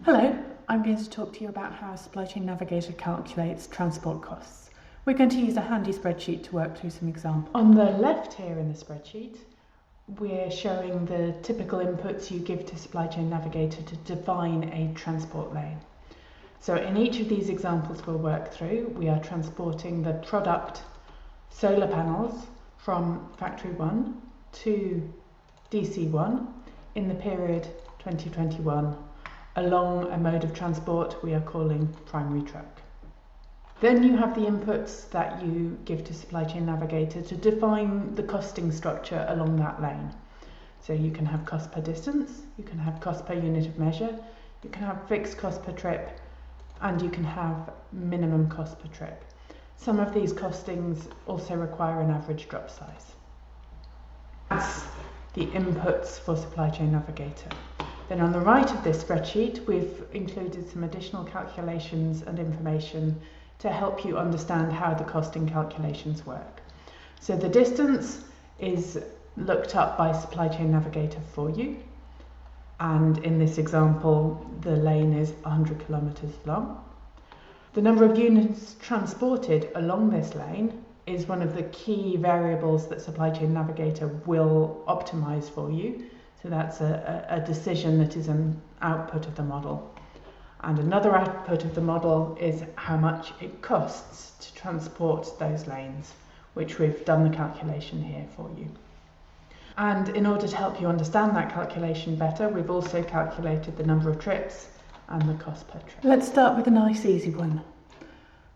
Hello, I'm going to talk to you about how Supply Chain Navigator calculates transport costs. We're going to use a handy spreadsheet to work through some examples. On the left here in the spreadsheet, we're showing the typical inputs you give to Supply Chain Navigator to define a transport lane. So in each of these examples we'll work through, we are transporting the product solar panels from Factory 1 to DC 1 in the period 2021 along a mode of transport we are calling primary truck. Then you have the inputs that you give to Supply Chain Navigator to define the costing structure along that lane. So you can have cost per distance, you can have cost per unit of measure, you can have fixed cost per trip, and you can have minimum cost per trip. Some of these costings also require an average drop size. That's the inputs for Supply Chain Navigator. Then on the right of this spreadsheet, we've included some additional calculations and information to help you understand how the costing calculations work. So the distance is looked up by Supply Chain Navigator for you. And in this example, the lane is 100 kilometers long. The number of units transported along this lane is one of the key variables that Supply Chain Navigator will optimize for you. So that's a decision that is an output of the model. And another output of the model is how much it costs to transport those lanes, which we've done the calculation here for you. And in order to help you understand that calculation better, we've also calculated the number of trips and the cost per trip. Let's start with a nice easy one.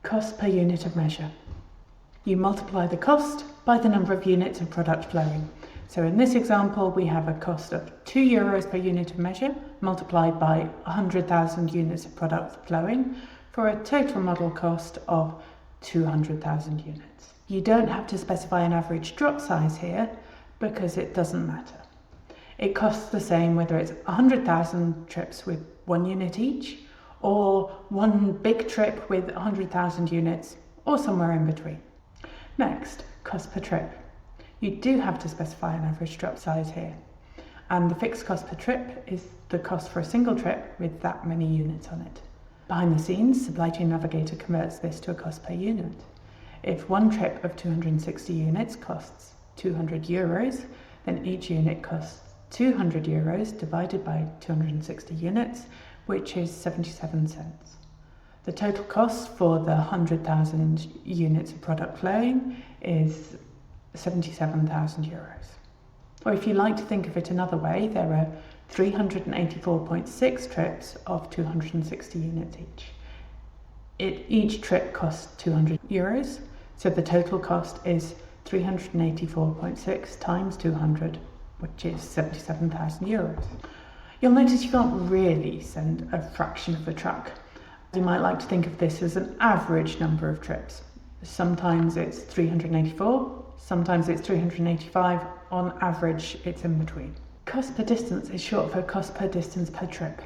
Cost per unit of measure. You multiply the cost by the number of units of product flowing. So in this example, we have a cost of €2 per unit of measure multiplied by 100,000 units of product flowing for a total model cost of 200,000 units. You don't have to specify an average drop size here because it doesn't matter. It costs the same whether it's 100,000 trips with 1 unit each or one big trip with 100,000 units or somewhere in between. Next, cost per trip. You do have to specify an average drop size here, and the fixed cost per trip is the cost for a single trip with that many units on it. Behind the scenes, Supply Chain Navigator converts this to a cost per unit. If one trip of 260 units costs €200, then each unit costs €200 divided by 260 units, which is 77 cents. The total cost for the 100,000 units of product flowing is €77,000. Or if you like to think of it another way, there are 384.6 trips of 260 units each. Each trip costs €200, so the total cost is 384.6 times 200, which is €77,000. You'll notice you can't really send a fraction of a truck. You might like to think of this as an average number of trips. Sometimes it's 384, sometimes it's 385, on average it's in between. Cost per distance is short for cost per distance per trip.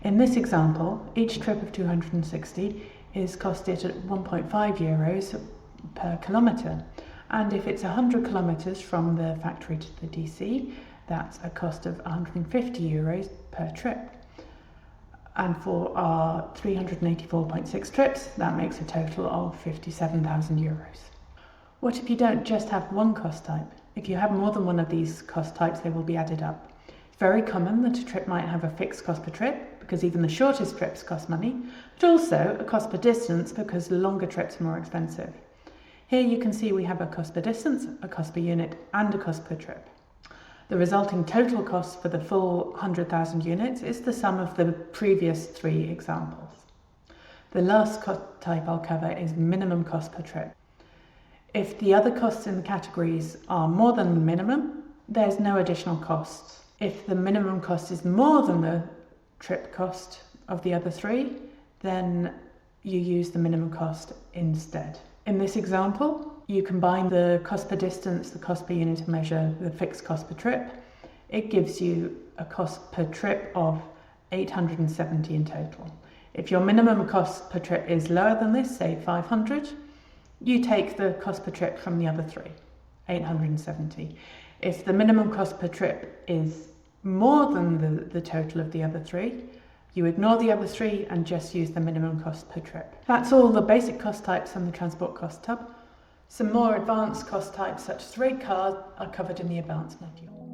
In this example, each trip of 260 is costed at €1.5 per kilometre, and if it's 100 kilometres from the factory to the DC, that's a cost of €150 per trip. And for our 384.6 trips, that makes a total of €57,000. What if you don't just have one cost type? If you have more than one of these cost types, they will be added up. It's very common that a trip might have a fixed cost per trip, because even the shortest trips cost money, but also a cost per distance because longer trips are more expensive. Here you can see we have a cost per distance, a cost per unit, and a cost per trip. The resulting total cost for the full 100,000 units is the sum of the previous 3 examples. The last cost type I'll cover is minimum cost per trip. If the other costs in the categories are more than the minimum, there's no additional costs. If the minimum cost is more than the trip cost of the other 3, then you use the minimum cost instead. In this example, you combine the cost per distance, the cost per unit of measure, the fixed cost per trip. It gives you a cost per trip of 870 in total. If your minimum cost per trip is lower than this, say 500, you take the cost per trip from the other 3, 870. If the minimum cost per trip is more than the total of the other 3, You ignore the other three and just use the minimum cost per trip. That's all the basic cost types on the transport cost tab. Some more advanced cost types such as rate card are covered in the advanced module.